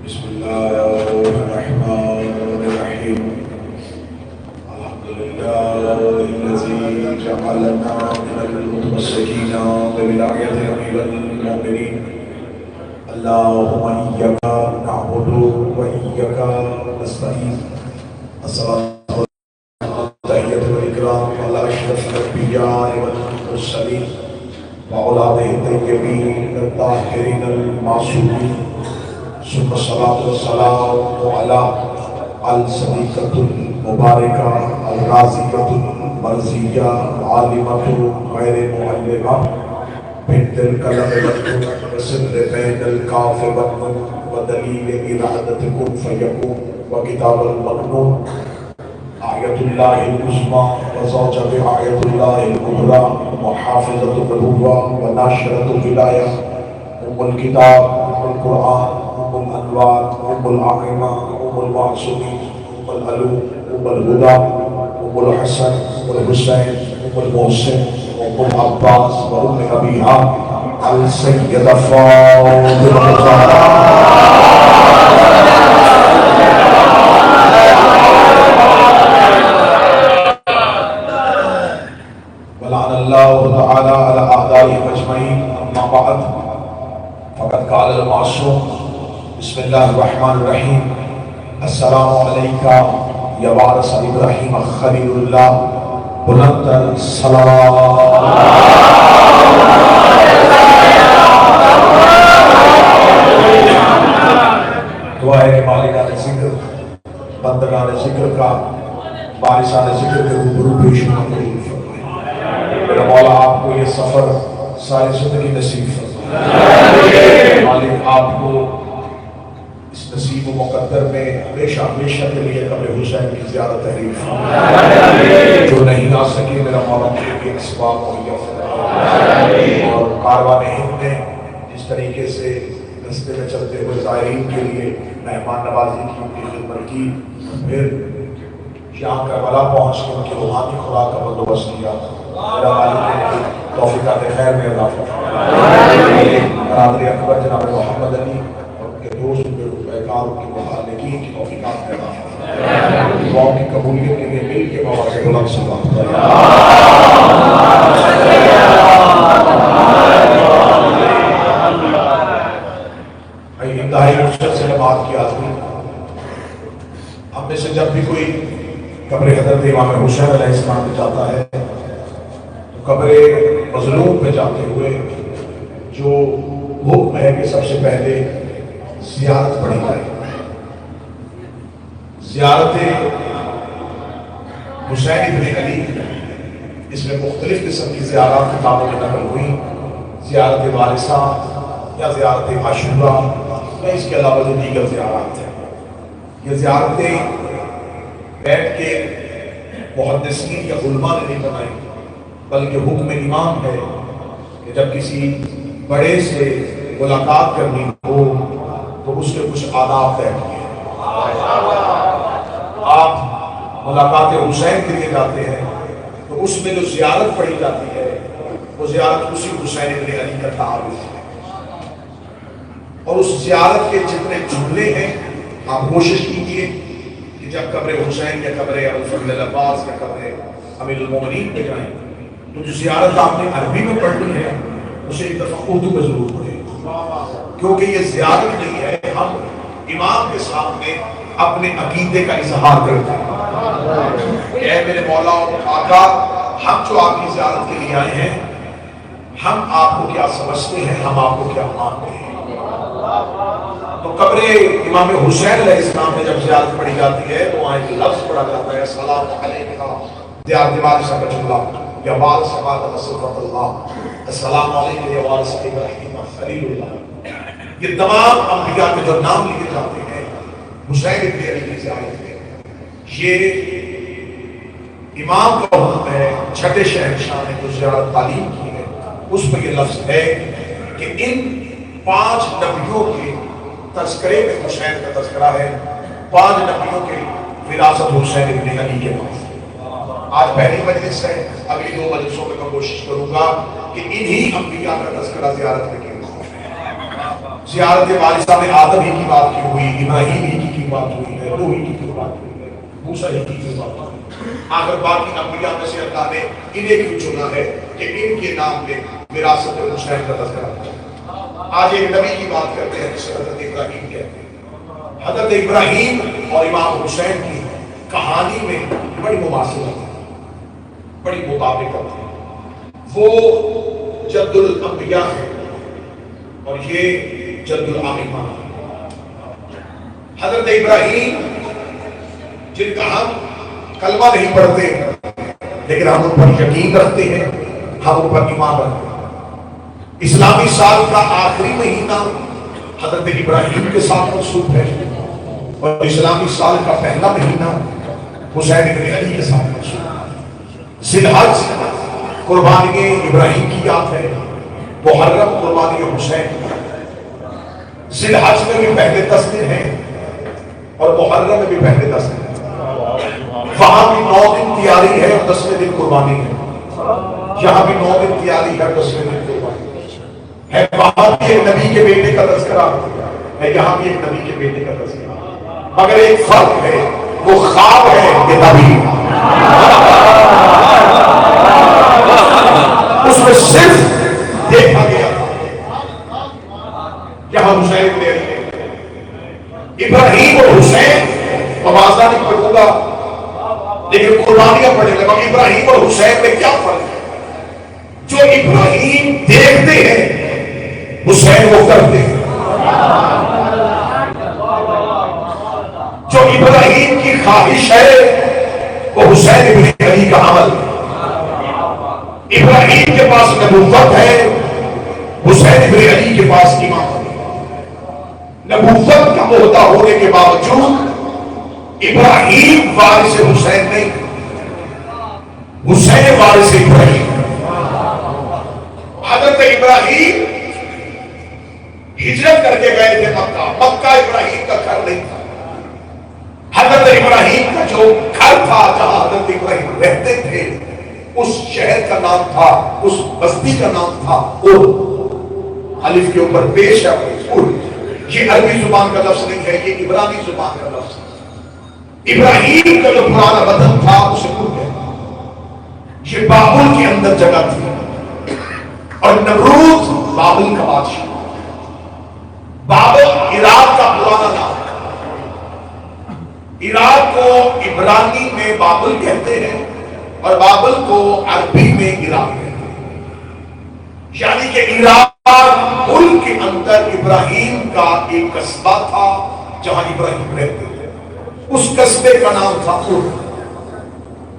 بسم الله الرحمن الرحيم. الحمد لله الذي جعلنا من المتمسكين بولاية أمير المؤمنين. اللهم إياك نعبد وإياك نستعين. الصلاة والتحية والإكرام على أشرف الأنبياء والمرسلين وأولاده الطيبين الطاهرين المعصومين. ثم الصلاة والسلام على الصديقة المباركة الرازية المرزية العالمة غير معلمة بنت الكلم والنون وسر بين الكاف والنون ودليل إرادة كن فيكون وكتاب المكنون آية الله العظمى وزوجة آية الله الكبرى وحافظة النبوة وناشرة الولاية أم الكتاب أم القرآن أم الأنوار أم الأعمى أم المعصومين أم العلوم أم الهدى أم الحسن أم الحسين أم المحسن أم العباس وأم أبيها السيدة فاطمة ولعن الله تعالى على أعدائهم أجمعين. أما بعد فقد قال المعصوم بسم الله الرحمن الرحيم السلام عليك يا وارث إبراهيم خليل الله بلند السلام. دعا ہے کہ مالکان ذکر بندگان ذکر کا وارثان ذکر کے روبرو پیش قبول فرمائے. میرا مولا آپ کو یہ سفر ساری زندگی نصیب فرمائے. مالک آپ کو اس نصیب و مقدر میں ہمیشہ ہمیشہ کے لیے قبر حسین کی زیارت تحریر فرمائے. جو نہیں آ سکے میرا مولا کے اسباب مہیا فرمائے. اور کاروان ہند نے جس طریقے سے رستے میں چلتے ہوئے زائرین کے لیے مہمان نوازی کی، ان کی خدمت کی، پھر یہاں کربلا پہنچ کے ان کی روحانی خوراک کا بندوبست کیا. میرا مالک توفیقات خیر میں اضافہ فرمائے. برادری اکبر جناب محمد علی اور ان کے دوست پیکار ان کی مخالفین کی توفیقات میں اضافہ فرمائے. دعاؤں کی قبولیت کے لیے مل کے بابا سے بلند صلوات انتہائی مشکل سے بات کی آدمی. ہم میں سے جب بھی کوئی قبر حضرت امام حسین علیہ السلام پہ جاتا ہے تو قبر مظلوم پہ جاتے ہوئے جو حکم ہے کہ سب سے پہلے زیارت پڑھی جائے. زیارت حسین ابن علی، اس میں مختلف قسم کی زیارات کتابوں میں نقل ہوئی. زیارت وارثہ یا زیارت عاشورہ یا اس کے علاوہ جو دیگر زیارات ہیں. یہ زیارتیں بیٹھ کے محدثین یا علماء نے نہیں بنائی، بلکہ حکم امام ہے کہ جب کسی بڑے سے ملاقات کرنی ہو تو اس کے کچھ آداب طے کیے. آپ ملاقات حسین کے لیے جاتے ہیں تو اس میں جو زیارت پڑھی جاتی ہے وہ زیارت اسی حسین ابن علی کا تعارف ہے. اور اس زیارت کے جتنے جملے ہیں آپ کوشش کیجیے کہ جب قبر حسین یا قبر ابوالفضل العباس یا قبر امیر المومنین پہ جائیں تو جو زیارت آپ نے عربی میں پڑھنی ہے اسے ایک دفعہ اردو میں ضرور پڑھیں، کیونکہ یہ زیارت نہیں ہے، ہم امام کے سامنے اپنے عقیدے کا اظہار کرتے ہیں. اے میرے مولا و آقا، ہم جو آپ کی زیارت کے لیے آئے ہیں، ہم آپ کو کیا سمجھتے ہیں، ہم آپ کو کیا مانتے ہیں. تو قبر امام حسین علیہ السلام میں جب زیارت پڑھی جاتی ہے تو وہاں ایک لفظ پڑھا جاتا ہے السلام علیکہ یا وارث اللہ یا وارث صفات اللہ، السلام علیکہ یا وارث ابراہیم خلیل اللہ. یہ تمام انبیاء کے جو نام لکھے جاتے ہیں حسین ابن علی کی زیارت میں، یہ امام کا حکم ہے. چھٹے شہنشاہ نے جو زیارت تعلیم کی ہے اس میں یہ لفظ ہے کہ ان 5 نبیوں کے تذکرے میں حسین کا تذکرہ ہے. 5 نبیوں کے وراثت حسین ابن علی کے پاس. آج پہلی مجلس ہے، اگلی 2 مجلسوں میں میں کوشش کروں گا کہ انہی انبیاء کا تذکرہ زیارت میں کیا. زیارت وارثہ میں آدم ہی کی بات کی ہوئی، ابراہیم ہی کی بات ہوئی ہے، نوح ہی کی بات ہوئی ہے، موسیٰ ہی کی بات ہوئی ہے۔ آخر باقی انبیاء میں سے اللہ نے انہیں کیوں چنا ہے کہ ان کے نام پہ وراثت حسین کا تذکرہ ہے۔ آج ایک نبی کی بات کرتے ہیں جسے حضرت ابراہیم کہتے ہیں۔ حضرت ابراہیم اور امام حسین کی کہانی میں بڑی مماثلت ہے، بڑی مطابقت ہے۔ وہ جد الانبیاء ہے اور یہ جد العالمہ ہے۔ حضرت ابراہیم جن کا ہم کلمہ نہیں پڑھتے لیکن ہم ان پر یقین رکھتے ہیں، ہم ان پر ایمان رکھتے ہیں۔ اسلامی سال کا آخری مہینہ حضرت ابراہیم کے ساتھ منسوب ہے اور اسلامی سال کا پہلا مہینہ حسین بن علی کے ساتھ منسوب ہے۔ ذی الحج قربانی ابراہیم کی یاد ہے، محرم قربانی حسین۔ ذی الحج میں بھی پہلے 10 دن ہیں اور محرم میں بھی پہلے 10 دن ہیں۔ وہاں بھی 9 دن تیاری ہے اور 10ویں دن قربانی ہے۔ یہاں بھی 9 دن تیاری ہے اور 10ویں دن قربانی ہے۔ وہاں بھی ایک نبی کے بیٹے کا تذکرہ ہے، یہاں بھی ایک نبی کے بیٹے کا تذکرہ، مگر ایک فرق ہے، وہ خواب ہے یہ نبی۔ اس میں صرف دیکھا گیا یہاں حسین بن علی، ابراہیم اور حسین مواضع نہیں پڑھوں گا لیکن قربانیاں پڑھیں گے۔ ابراہیم اور حسین میں کیا فرق ہے؟ جو ابراہیم دیکھتے ہیں حسین وہ کرتے ہیں، جو ابراہیم کی خواہش ہے وہ حسین بن علی کا عمل۔ ابراہیم کے پاس نبوت ہے، حسین بن علی کے پاس امامت۔ نبوت کا عہدہ ہونے کے باوجود ابراہیم وارث حسین نہیں، حسین وارث ابراہیم۔ حضرت ابراہیم ہجرت کر کے گئے تھے مکہ، مکہ ابراہیم کا گھر نہیں تھا۔ حضرت ابراہیم کا جو گھر تھا جہاں حضرت ابراہیم رہتے تھے اس شہر کا نام تھا، اس بستی کا نام تھا اور الف کے اوپر پیش ہے اور یہ عربی زبان کا لفظ نہیں ہے، یہ عبرانی زبان کا لفظ ہے۔ ابراہیم کا جو پرانا وطن تھا اسے بھول گئے۔ یہ بابل کے اندر جگہ تھی اور نمرود بابل کا بادشاہ۔ بابل عراق کا پرانا نام ہے۔ عراق کو عبرانی میں بابل کہتے ہیں اور بابل کو عربی میں عراق کہتے ہیں، یعنی کہ عراق ملک کے اندر ابراہیم کا ایک قصبہ تھا جہاں ابراہیم رہتے تھے، اس قصبے کا نام تھا ار۔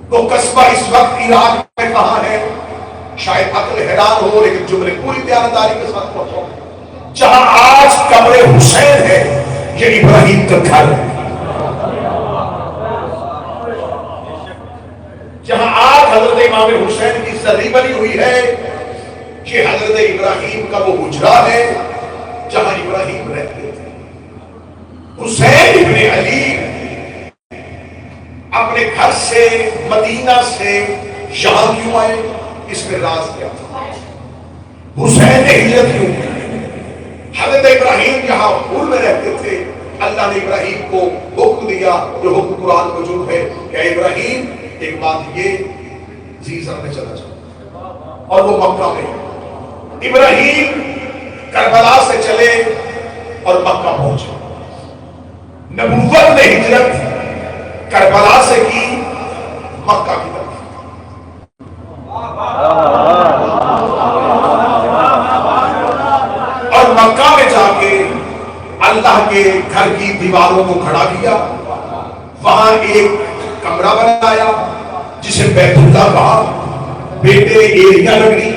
وہ قصبہ اس وقت عراق میں کہاں ہے شاید عقل حیران ہو لیکن جملے پوری دیانتداری کے ساتھ پہنچو۔ جہاں آج قبر حسین ہے یہ ابراہیم کا گھر ہے۔ جہاں آج حضرت امام حسین کی زری بنی ہوئی ہے یہ حضرت ابراہیم کا وہ حجرہ ہے جہاں ابراہیم رہتے تھے۔ حسین ابن علی اپنے گھر سے مدینہ سے یہاں کیوں آئے؟ اس میں راز کیا تھا؟ حسین نے ہجرت کیوں کی؟ حضرت ابراہیم جہاں پور میں رہتے تھے اللہ نے ابراہیم کو حکم دیا جو حکم قرآن موجود ہے کہ ابراہیم ایک بات یہ زیزر میں چلا جاؤ، اور وہ مکہ میں۔ ابراہیم کربلا سے چلے اور مکہ پہنچے۔ نبوت نے ہجرت کربلا سے کی مکہ کی طرف، اور مکہ میں جا کے اللہ کے گھر کی دیواروں کو کھڑا کیا، وہاں ایک کمرہ بنایا جسے بیت اللہ کہا، بیٹے ایریا لگی،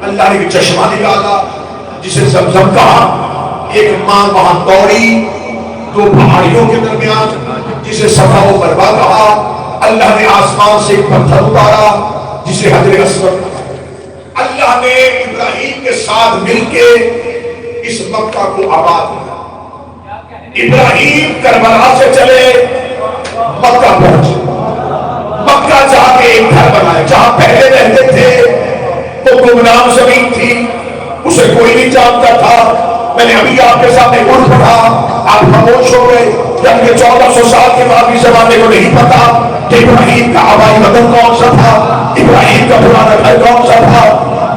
اللہ نے چشمہ نکالا جسے زمزم کہا، ایک ماں وہاں دوڑی دو پہاڑیوں کے درمیان جسے صفا و مروہ کہا، اللہ نے آسمان سے ایک پتھر اتارا جسے حجر اسود کہا۔ اللہ نے ابراہیم کے ساتھ مل کے اس مکہ کو آباد کیا۔ ابراہیم کربلا سے چلے مکہ پہنچے، مکہ جا کے ایک گھر بنائے جہاں پہلے رہتے تھے۔ وہ گمنام زمین تھی، اسے کوئی نہیں جانتا تھا، میں نے ابھی آپ کے سامنے عرف پڑھا، آپ خاموش ہو گئے، جبکہ 1400 سال کے بعد بھی زمانے کو نہیں پتا کہ ابراہیم کا آبائی وطن کون سا تھا، ابراہیم کا پرانا گھر کون سا تھا۔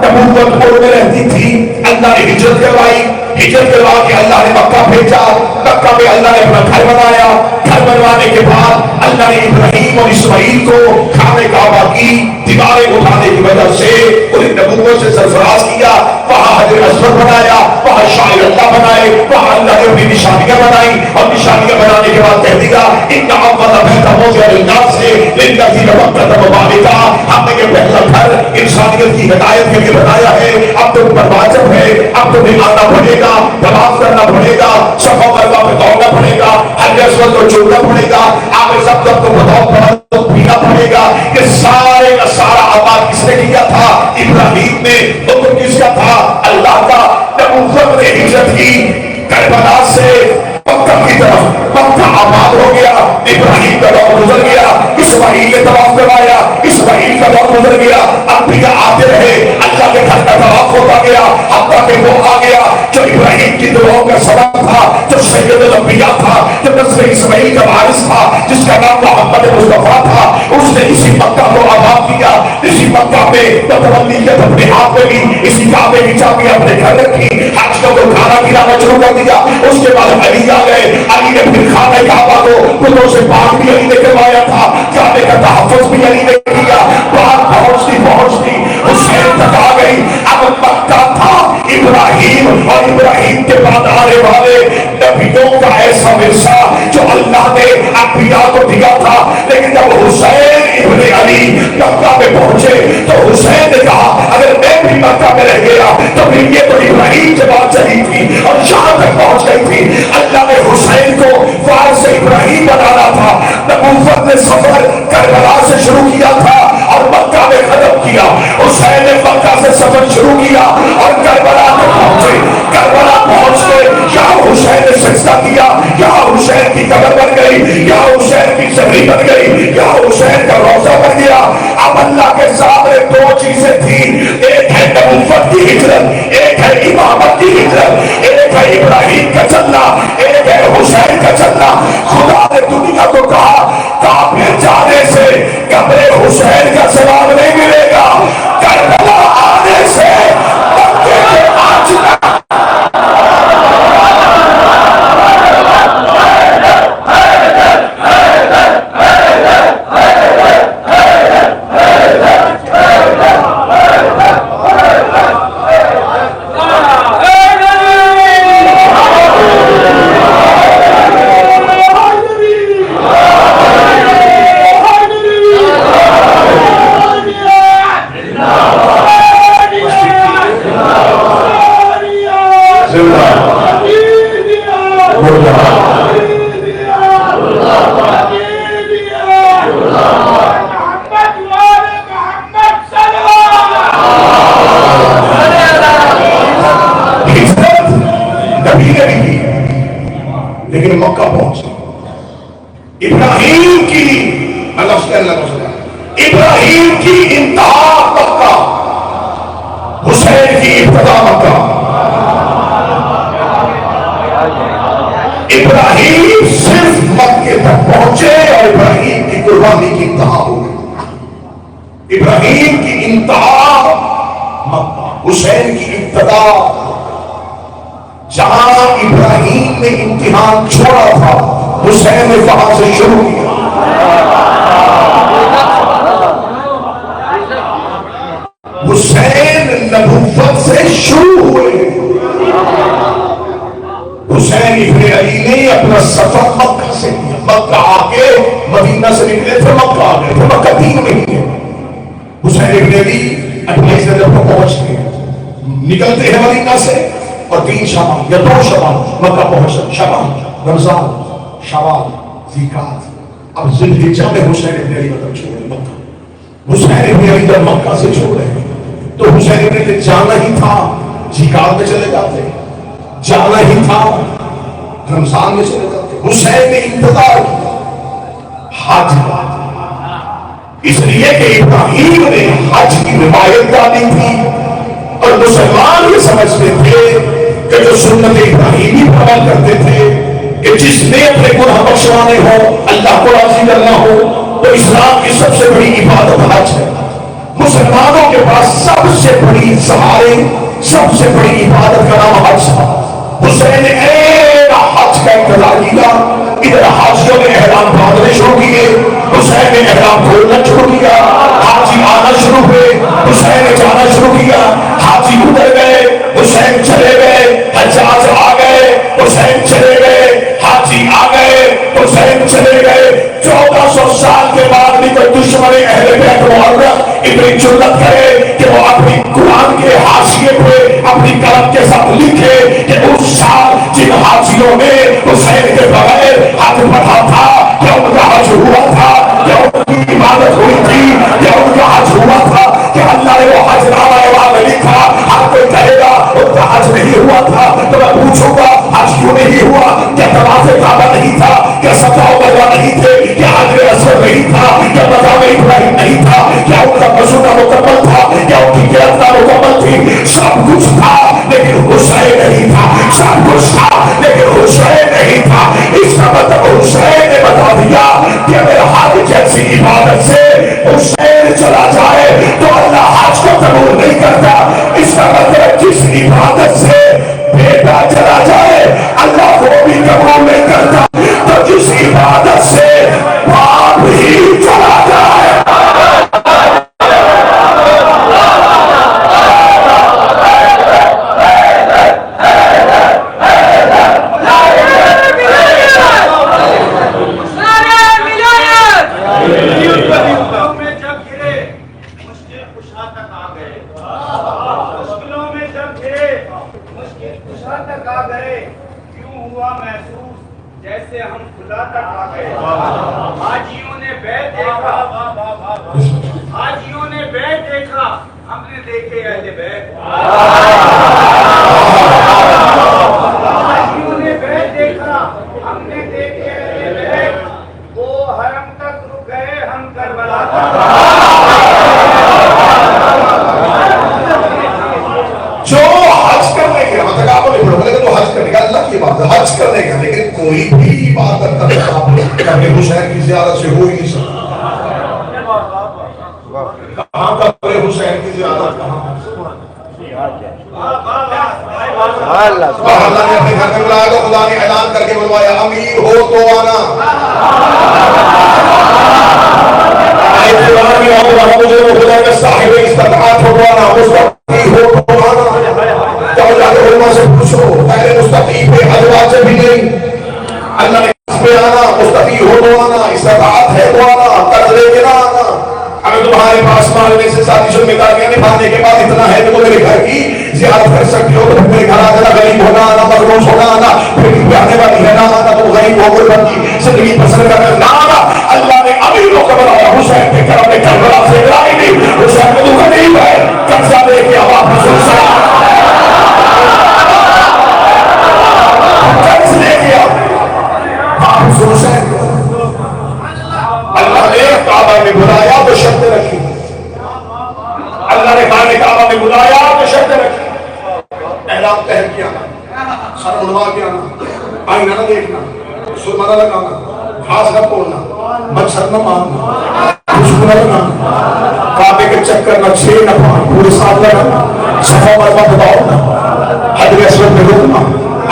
نبوت پور میں رہتی تھی، اللہ نے ہجرت کروائی، ہجرت کروا کے اللہ نے مکہ بھیجا، مکہ میں اللہ نے اپنا گھر بنایا، گھر بنوانے کے بعد اللہ نے ابراہیم اور اسماعیل کو خانہ کعبہ کی دیواریں اٹھانے کی وجہ سے انہیں نبوت سے سرفراز کیا، وہاں حجر اسود بنایا، وہاں شاعر اللہ بنائے، وہاں اللہ نے اپنی نشانیاں بنائی، اور نشانیاں بنانے کے بعد کہہ دیا ان اول بیت وضع للناس للذی ببکۃ مبارکا، ہم نے یہ پہلا گھر انسانیت کی ہدایت کے لیے بنایا ہے، اب تو اوپر واجب ہے، اب تو آنا پڑے گا، طواف کرنا پڑے گا، صفا مروا پہ دوڑنا پڑے گا، حجر اسود کو چھوڑنا پڑے گا، آب زمزم کو بتاؤ پینا پڑے گا۔ یہ سارے کا سارا آباد کس نے کیا تھا؟ ابراہیم نے۔ حکم کس کا تھا؟ اللہ کا۔ نبوت نے ہجرت کی کربلا سے مکہ کی طرف، مکہ آباد ہو گیا، ابراہیم کا دور گزر گیا، اسماعیل نے طواف کروایا، اسماعیل کا دور گزر گیا، انبیاء آتے رہے، اللہ کے گھر کا طواف ہوتا گیا، حتیٰ کہ وہ آ گیا جو ابراہیم کی دعاؤں کا سبب تھا، جو سید الانبیاء تھا، جو نسل اسماعیل کا وارث تھا، جس کا نام محمد مصطفیٰ تھا، اس نے اسی مکہ کو آباد کیا، اسی مکہ میں متولیت اپنے ہاتھ میں لی، اسی کعبے کی چابی اپنے گھر رکھی، حج کا وہ کھانا کھلانا شروع کر دیا۔ اس کے بعد علی آ گئے، علی نے پھر خانہ کعبہ کو بتوں سے پاک بھی علی نے کروایا تھا، کعبے کا تحفظ بھی علی نے کیا، بات پہنچتی حسین تک آ گئی۔ اب مکہ تھا ابراہیم اور ابراہیم کے بعد آنے والے نبیوں کا ایسا ورثہ جو اللہ نے انبیاء کو دیا تھا، لیکن جب حسین ابن علی مکہ میں پہنچے تو حسین نے کہا اگر میں بھی مکہ میں رہ گیا تو پھر یہ تو ابراہیم سے بات چلی تھی اور یہاں تک پہنچ گئی تھی۔ اللہ نے حسین کو وارث ابراہیم بنانا تھا۔ نبوت نے سفر کربلا سے شروع کیا تھا اور مکہ میں ختم کیا۔ حسین نے مکہ سے سفر شروع کیا اور کربلا تک پہنچے۔ کربلا پہنچ کے یہاں حسین نے سجدہ کیا، یہاں حسین کی قبر بن گئی، یہاں حسین کی زمین بن گئی، یہاں حسین کا روضہ بن گیا۔ اب اللہ کے سامنے دو چیزیں تھیں، ایک ہے نبوت کی ہجرت، ایک ہے امامت کی ہجرت، ایک ہے ابراہیم کا چلنا، ایک ہے حسین کا چلنا۔ خدا نے دنیا کو کہا کافر جانے سے قبر حسین کا ثواب نہیں ملے گا، کربلا آنے سے مکے کے آنچنا لیکن مکہ پہنچے۔ ابراہیم کی ابراہیم کی انتہا مکہ، حسین کی ابتدا مکہ۔ ابراہیم صرف مکے تک پہنچے اور ابراہیم کی قربانی کی انتہا ہو گئی۔ ابراہیم کی انتہا مکہ، حسین کی ابتدا۔ جہاں ابراہیم نے امتحان چھوڑا تھا حسین نے وہاں سے شروع کیا۔ حسین نبوت سے شروع ہوئے۔ حسین ابن علی نے اپنا سفر مکہ سے کیا، مکہ آ کے مدینہ سے نکلے تھے، مکہ آ گئے تھے، مکہ 3 مہینے۔ حسین ابن علی 28 رجب کو پہنچتے ہیں، نکلتے ہیں مدینہ سے اور 3 شعبان یا 2 شعبان مکہ پہنچ، شعبان رمضان شوال ذیقات۔ اب ذوالحجہ میں حسین ابن علی مطلب چھوڑے مکہ، حسین ابن علی جب مکہ سے چھوڑے تو حسین ابن علی جانا ہی تھا ذیقات میں چلے جاتے، جانا ہی تھا رمضان میں چلے جاتے۔ حسین نے انتظار کیا حج، اس لیے کہ ابراہیم نے حج کی روایت ڈالی تھی اور مسلمان یہ سمجھتے تھے کہ جو سنت ابراہیمی پر عمل کرتے تھے کہ جس نے اپنے گناہ بخشوانے ہو، اللہ کو راضی کرنا ہو، تو اسلام کی سب سے بڑی عبادت حج ہے۔ مسلمانوں کے پاس سب سے بڑی سہارے، سب سے بڑی عبادت کا نام حج ہے۔ حسین حج کا انتظار کیا، ادھر حاجیوں نے احرام باندھنے شروع کیے، حسین نے احرام کھولنا شروع کیا، حاجی آنا شروع ہوئے، حسین نے جانا شروع کیا، حاجی ادھر گئے، حسین چلے گئے، حجاج آ گئے، حسین چلے گئے، حاجی آ گئے، حسین چلے گئے۔ 1400 سال کے بعد بھی کوئی دشمن اہل بیت معرہ اتنی جرأت کرے کہ وہ اپنی قرآن کے حاشیے پہ اپنی قلم کے ساتھ لکھے کہ اس سال جن حاجیوں نے حسین کے بغیر حج پڑھا تھا، یا ان کا حج ہوا تھا، یا ان کی عبادت ہوئی تھی، یا ان کا حج ہوا تھا، کہ اللہ نے وہ حج نامہ میں لکھا۔ ہر کوئی کہے گا ان کا حج نہیں ہوا تھا، تو میں پوچھوں گا حج کیوں نہیں ہوا؟ کیا طواف کعبہ نہیں تھا؟ کیا صفا و مروہ نہیں تھے؟ کیا حجر اسود نہیں تھا؟ کیا مقام ابراہیم نہیں تھا؟ کیا ان کا مسودہ مکمل تھا؟ کیا ان کی گرفتار مکمل تھی؟ سب کچھ تھا لیکن حسین نہیں تھا، سب کچھ تھا لیکن حسین نہیں تھا۔ اس کا مطلب حسین نے بتا دیا کہ اگر حج جیسی عبادت سے حسین چلا جائے تو اللہ حج کو قبول نہیں کرتا۔ اس کا مطلب جس عبادت سے بیٹا چلا جائے اللہ کو بھی قبول نہیں کرتا، تو جس عبادت سے باپ ہی چلا جائے جیسے ہم خدا تک آ گئے۔ حاجیوں نے بیت دیکھا، حاجیوں نے بیت دیکھا، ہم نے دیکھے اہل بیت۔ حاجیوں نے بیت دیکھا، ہم نے دیکھے اہل بیت۔ وہ حرم تک رک گئے، ہم کربلا تک۔ جو حج کرنے کے مطلب آپ نے پڑھو لیکن تو حج کرنے کا اللہ کی بات ہے، حج کرنے کا، لیکن کوئی بھی عبادت کرنا کہ حسین کی زیارت سے ہو ہی نہیں سکتا۔ کہاں کرے حسین کی زیارت؟ کہاں؟ اللہ نے اپنے گھر میں بلایا تو خدا نے اعلان کر کے بلوایا امیر ہو تو آنا۔ قرآن میں آپ مجھے وہ خدا کا صاحب استطاعت ہو تو آنا، مستقی ہو تو آنا۔ جاؤ جا کے علماء سے پوچھو، غیر مستقی پہ حج واجب بھی نہیں، اللہ نے اس پہ آنا، مستقی ہو تو آنا، استطاعت ہے تو آنا، قرض لے کے نہ آنا۔ اگر تمہارے پاس مالنے سے شادی شدہ داریاں نبھانے کے بعد اتنا ہے کہ تو میرے گھر کی زیارت کر سکتے ہو، تو میرے گھر آ جانا، غریب ہونا آنا، مغروض ہونا آنا، پھر بھی آنے والی ہے نہ آنا، تو غریب ہو غربت کی زندگی پسند کرنا نہ آنا۔ اللہ نے امیروں کو بنایا، حسین کے کرم نے کربلا سے لائی نہیں، حسین کو تو غریب ہے، قرضہ لے کے واپس حسین قرض لے گیا واپس حسین کو اللہ نے کعبہ میں بلایا تو شرط رکھی، اللہ نے خانہ کعبہ میں بلایا تو شرط رکھی، احرام پہن کے آنا، سر اڑوا کے آنا، آئینہ نہ دیکھنا، سرما نہ لگانا، گھاس نہ توڑنا، مچھر نہ مارنا، خوشبو نہ لگانا، کعبے کے چکر نہ 6 نہ 5 پورے 7 لگانا، صفا مروا پہ دوڑنا، حجر اسود پہ رکنا،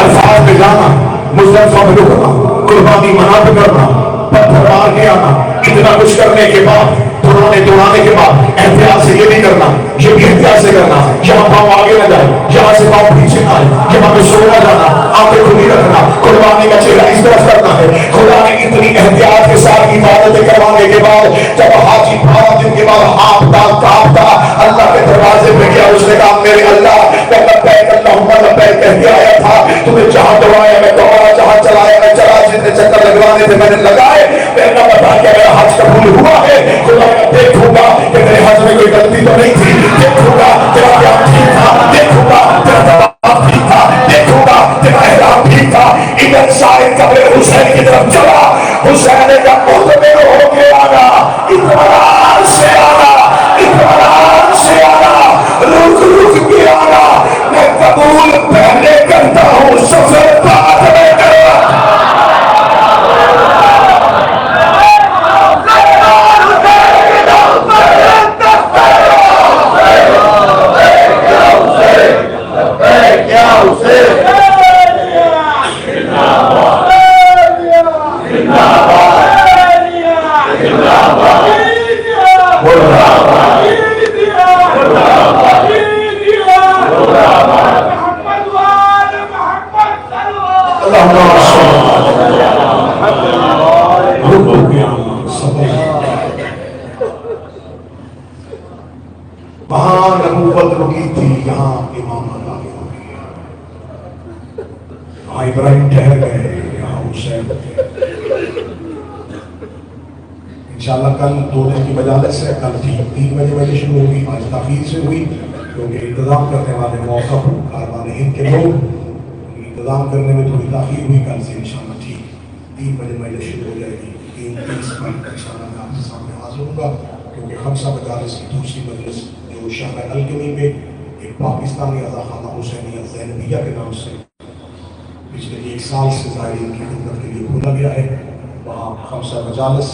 عرفات پہ جانا، مزدلفہ پہ رکنا، قربانی منا پہ کرنا، پتھر مار کے آنا۔ اتنا کچھ کرنے کے بعد دوڑانے کے بعد احتیاط سے یہ نہیں کرنا، یہ بھی احتیاط سے کرنا، یہاں پاؤں آگے نہ جائے، یہاں سے پاؤں پیچھے نہ آئے، یہاں پہ سو نہ جانا، آنکھیں کھلی رکھنا، قربانی کا چہرہ اس طرف کرنا ہے۔ خدا نے اتنی احتیاط کے ساتھ عبادتیں کروانے کے بعد جب حاجی 12 دن کے بعد کانپتا اللہ کے دروازے پہ گیا، اس نے کہا میرے اللہ لبیک اللہم لبیک کہہ کے آیا تھا، تمہیں جہاں دعایا میں دوڑا، جہاں چلایا میں چلا، جتنے چکر لگوانے تھے میں نے لگائے، میں نے بتا کہ میرا حج قبول ہوا ہے۔ خدا میں دیکھوں گا کہ میرے حج میں کوئی غلطی تو نہیں تھی، دیکھوں گا تیرا قیام ٹھیک تھا، دیکھوں گا تیرا طواف ٹھیک تھا، دیکھوں گا تیرا احرام ٹھیک تھا۔ ادھر شاہد قبر حسین کی طرف چلا، حسین کا مطمئن ہو کے آنا، اطمینان سے آنا، اطمینان سے آنا، رک کے آنا۔ میں قبول پہلے کرتا کرتا ہوں سفر بعد میں کرنا. وہاں نبوت رکی تھی، یہاں امامت آگے ہو گئی. وہاں ابراہیم ٹھہر گئے، یہاں حسین. انشاءاللہ کل 2 دن کی مجالس ہے. کل 3 بجے بجے شروع ہوگی، آج تاخیر سے ہوئی کیونکہ انتظام کرنے والے موقف کاروان ہند کے لوگ انتظام کرنے میں تھوڑی تاخیر ہوئی. کل سے انشاءاللہ ٹھیک 3 بجے مجلس شروع ہو جائے گی. 3:30 پر انشاءاللہ میں آپ کے سامنے حاضر ہوں گا کیونکہ خمسہ مجالس کی دوسری مجلس جو شہر الکمی میں ایک پاکستانی رضاخانہ حسینیہ زینبیہ کے نام سے پچھلے 1 سال سے زائرین کی خدمت کے لیے کھولا گیا ہے، وہاں خمسہ مجالس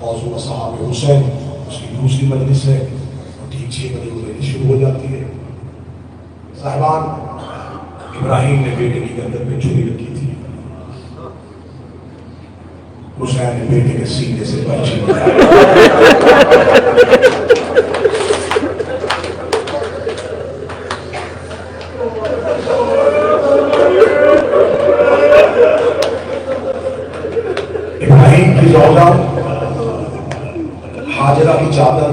موضوع اصحاب حسین اس کی دوسری مجلس ہے اور ٹھیک 6 بجے وہ مجلس شروع ہو جاتی ہے. صاحبان، ابراہیم نے بیٹے کی گردن پہ چھری رکھی تھی، حسین نے بیٹے کے سینے سے برچھی لیا. ابراہیم کی زوجہ حاجرہ کی چادر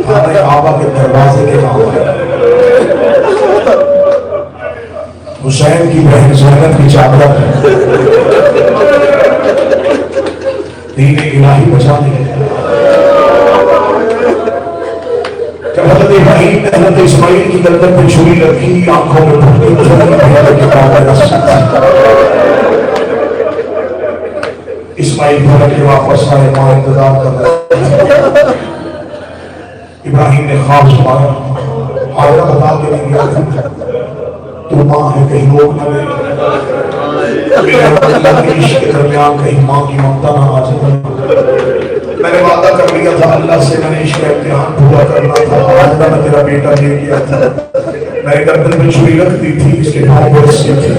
خانہ کعبہ کے دروازے کے نام ہے. حسین کی بہن زینب کی چادر دین الہی بچانے. جب حضرت ابراہیم نے حضرت اسماعیل کی گردن پہ چھری رکھی، آنکھوں میں پھٹی اسماعیل بھر کے واپس آئے، ماں انتظار کر رہے. ابراہیم نے خواب سنایا، حاضرہ بتا کے نہیں گیا تو ماں ہے کہیں روک نہ لے، میرے اللہ کے عشق کے درمیان کہیں ماں کی ممتا نہ آ جائے. میں نے وعدہ کر لیا تھا اللہ سے، میں نے عشق کا امتحان پورا کرنا تھا. حاضرہ میں تیرا بیٹا لے گیا تھا، میں نے گردن پہ چھری رکھ دی تھی، اس کے پاؤں پر رسی تھی،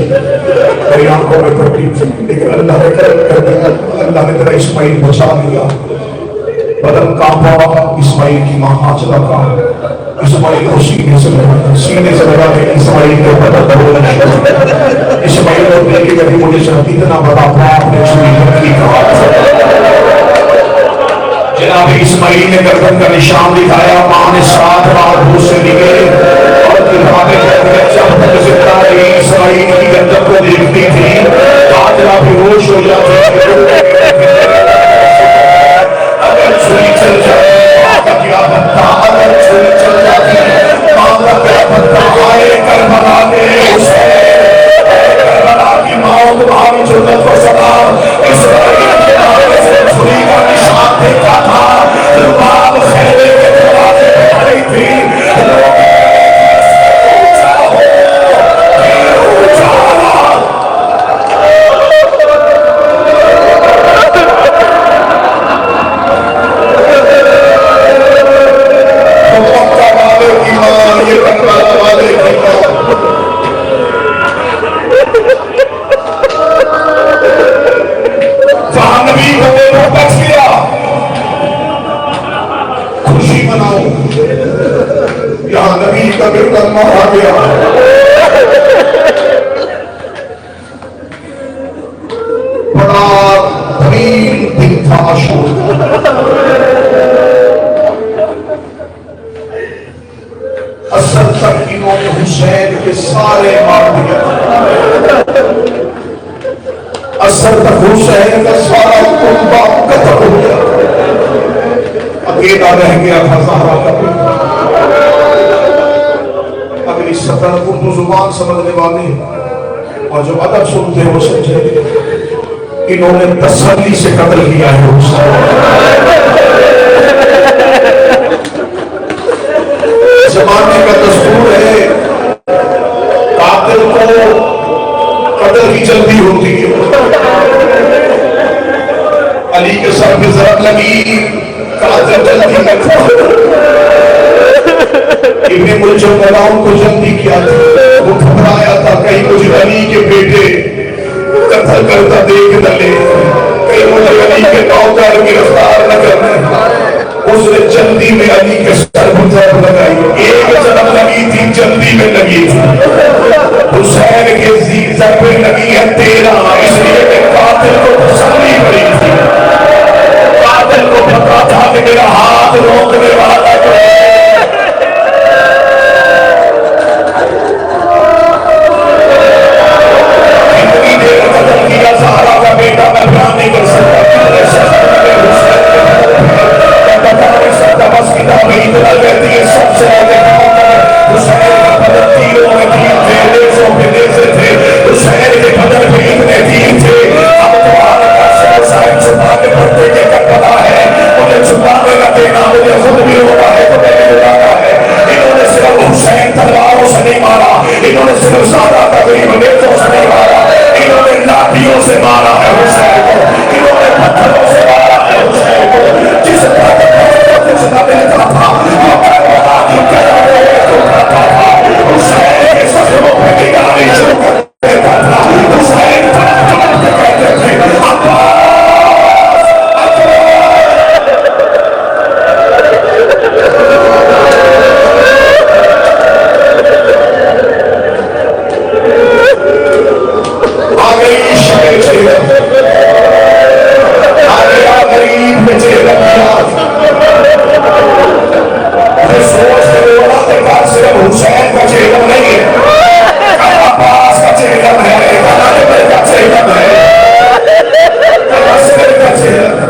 میری آنکھوں میں پھٹی تھی، لیکن اللہ نے کرم کر دیا، اللہ نے تیرا اسماعیل بچا لیا. بدن کانپا، اسماعیل کی ماں حاجرہ کا اسماعیل کو سینے سے لگا کے اسماعیل کے بدن دھونا شروع. اسماعیل کو دل کے کبھی مجھے شرط اتنا بڑا باپ نے چھری رکھی کہا. جناب اسماعیل نے گردن کا نشان دکھایا، ماں نے 7 بار منہ سے نکلے اور دلوانے جب تک زندہ رہی اسماعیل کی گردن کو دیکھتی تھی حاجرہ بھی ہوش ہو جاتی تھی. اگر چھری چل جائے ماں کا کیا بنتا، اگر چھری چل جاتی ماں کا کیا بنتا. آئے کربلا کے حسین، کربلا کی ماں تمہاری جنت و سلام. اسرائیل کے نام سے چھری کا نشان دیکھا تھا، لباب خیمے کے دروازے پہ کھڑی تھی. یہاں نبی کا گردن مارا گیا. بڑا طویل دن تھا عاشور. اصل تک انہوں نے حسین کے سارے مار دیا. اصل تک حسین کا سارا کنبہ قتل ہو گیا. اکیلا رہ گیا تھا زہرا کا بیٹا. اگر اس سطح اردو زبان سمجھنے والے اور جو ادب سنتے ہیں وہ سمجھے انہوں نے تسلی سے قتل کیا ہے. زمانے کا دستور ہے قاتل کو بڑی جلدی ہوتی ہے. علی کے سر پہ ضرب لگی، قاتل جلدی میں تھا. ابن ملجم غلام کو جلدی کیا تھا، وہ گھبرایا تھا کہیں مجھے علی کے بیٹے قتل کرتا دیکھ نہ لے، کہیں مجھے علی کے نوکر گرفتار نہ کر لے. اس نے جلدی میں علی کے سر پر ضرب لگائی. ایک ضرب لگی تھی، جلدی میں لگی تھی. حسین کے زیر ضربیں لگی ہے 13، اس لیے کہ قاتل کو تسلی پڑی تھی. قاتل کو پتا تھا کہ میرا ہاتھ روکنے والا جو ہے کتنی دیر قتل کیا. زہرا کا بیٹا میں بیان نہیں کر سکتا کتنے شخص نے حسین کے بتا نہیں سکتا. بس کتابیں اتنا کہتی ہے سب سے آگے حسین کا بدن تیروں میں تیر تھے، نیزوں پہ نیزے تھے. حسین کے بدن پہ اتنے تیر تھے. اب تمہارا کا صاحب چھپا کے پڑھتے کہ کربلا ہے، مجھے چھپانے نہ دینا، مجھے خود بھی ہونا ہے تو میں نے بتانا ہے. انہوں نے صرف حسین تلواروں سے نہیں مارا، انہوں نے صرف زیادہ تقریب نیزوں سے نہیں مارا، انہوں نے لاٹھیوں سے مارا ہے حسین کو، انہوں نے پتھروں سے مارا ہے حسین کو. جس جس کا دیکھا تھا حسین کے صدروں پہ نگاہیں شروع کر دیتا تھا. حسین پڑھ کے کہتے تھے آگئی شہر چہرہ، آگیا غریب میں چہرہ پیاد. سوچ کے بولا کہ صرف حسین کا چہرہ نہیں ہے، عباس کا چہرہ ہے، غلام کا چہرہ ہے، عصر کا چہرہ.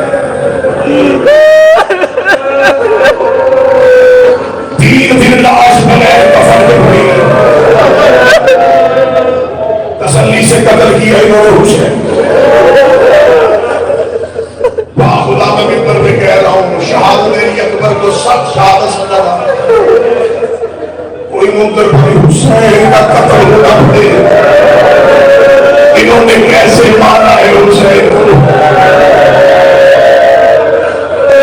3 دن لاش بغیر کفن کے پڑی ہے. تسلی سے قتل کیا انہوں نے حسین. خدا کا ممبر پہ کہہ رہا ہوں، شہادت میری اکبر کو سب شہادت سمجھا تھا. کوئی منکر بھائی حسین کا قتل ہونا پڑے، انہوں نے کیسے مانا ہے حسین کو،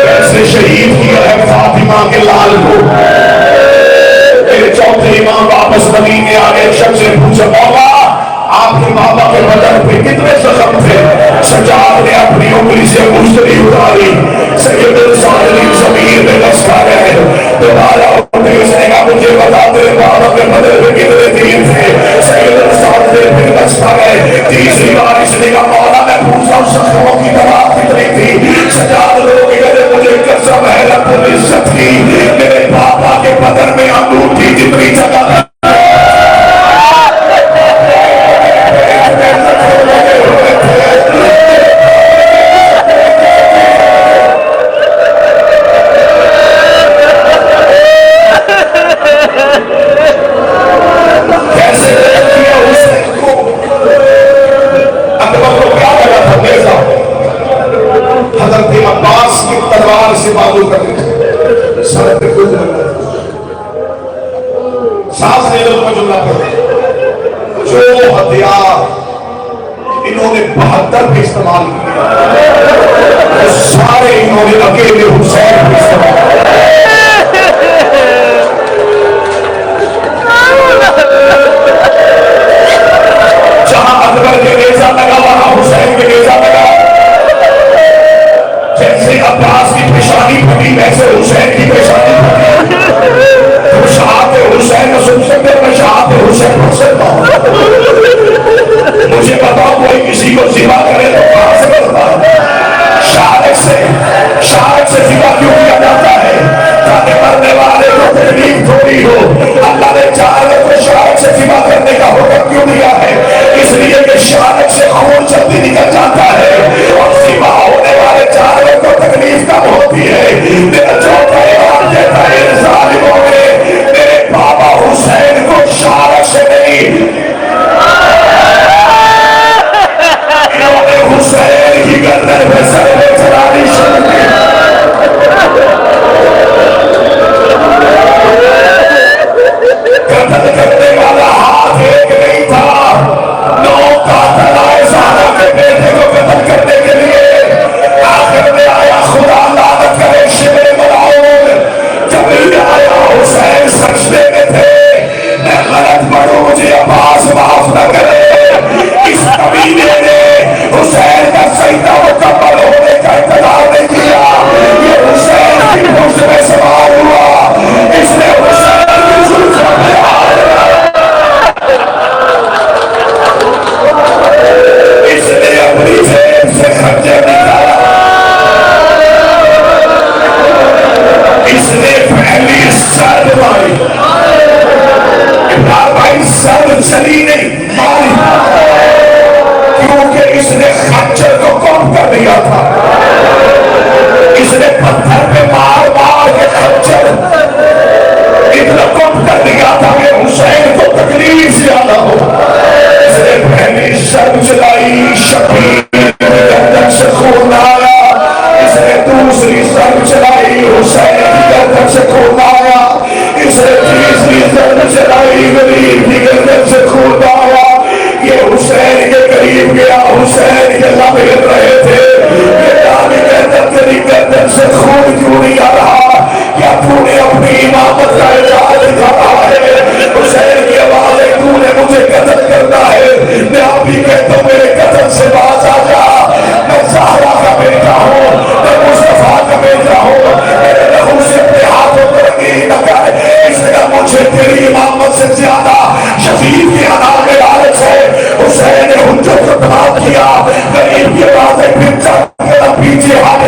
کیسے شہید کیا ہے فاطمہ کے لال کو. میرے چوتھے امام واپس مدینے آگے ایک شخص سے پوچھا مولا آپ کے بابا کے بدن پہ کتنے زخم تھے؟ سجاد نے اپنی انگلی سے مشتری اتاری، سید الصالحین زمین میں دستہ رہے. دوبارہ اٹھے، اس نے کہا مجھے بتا تیرے بابا کے بدن پہ کتنے تیر تھے؟ سید الصالحین پھر دستہ رہے. تیسری بار اس نے کہا مولا میں پوچھا ہوں زخموں کی تعداد کتنی تھی؟ سجاد لوگ کہتے مجھے قسم ہے رب العزت کی میرے بابا کے بدن میں انگوٹھی جتنی جگہ تھا. سے معلوم کرتے تھے سر پہ کوئی لگا سانس نہیں لگا جو نہ پڑے. جو ہتھیار انہوں نے 72 پہ استعمال کیا سارے انہوں نے اکیلے حسین پہ استعمال کیا. جہاں اکبر کے نیزہ لگا وہاں حسین کے نیزہ لگا. جیسے عباس کی پیشانی پھٹی ویسے حسین کی پیشانی پھٹی. تم شہادت حسین کو سن سکتے میں شہادت حسین پڑھ سکتا ہوں. مجھے بتاؤ کوئی کسی کو ذبح کرے تو کہاں سے کرتا ہے؟ شہادت سے ذبح کیوں کیا جاتا ہے؟ تاکہ مرنے والے کو تکلیف تھوڑی ہو. اللہ نے جانور کو شہادت سے ذبح کرنے کا حکم کیوں دیا ہے؟ اس لیے کہ شہادت سے خون جلدی نکل جاتا ہے اور ذبح ہونے والے جانور کو تکلیف کم ہوتی ہے. میرا چوتھا امام کہتا ہے ظالموں نے میرے بابا حسین کو شہادت سے نہیں، انہوں نے حسین کی گردن پہ سر پہ چڑھانی شروع کی. قتل کرنے والا ہاتھ ایک نہیں تھا، 9 قاتل خنجر کو کون کر دیا تھا. اس نے پتھر پہ مار مار کے خنجر اتنا کم کر دیا تھا کہ حسین کو تکلیف زیادہ ہو. اس نے پہلی شرم چلائی, شبیر کی گردن سے خون آیا. اس نے دوسری شرم چلائی, حسین کی گردن سے خون آیا. اس نے تیسری شرم چلائی, غریب کی گردن سے خون آیا. یہ حسین کے قریب گیا, حسین کے لب گر رہے تھے. تیری گردن سے خون کیوں نہیں آ رہا؟ کیا تو نے اپنی امامت کا اعزاز دکھا رہا ہے؟ حسین کی آواز ہے, تو نے مجھے قتل کرنا ہے. میں آپ ہی کہتا ہوں میرے قتل سے باز آ جا. میں زہرا کا بیٹا ہوں, میں مصطفیٰ کا بیٹا ہوں. میرے لہو سے اپنے ہاتھوں پر رنگین نہ کر. اس لیے مجھے تیری امامت سے زیادہ شفیع کی انا میں لالچ ہے. حسین نے حجت کو تمام کیا. غریب کی آواز ہے, پھر چل کے پیچھے ہاتھ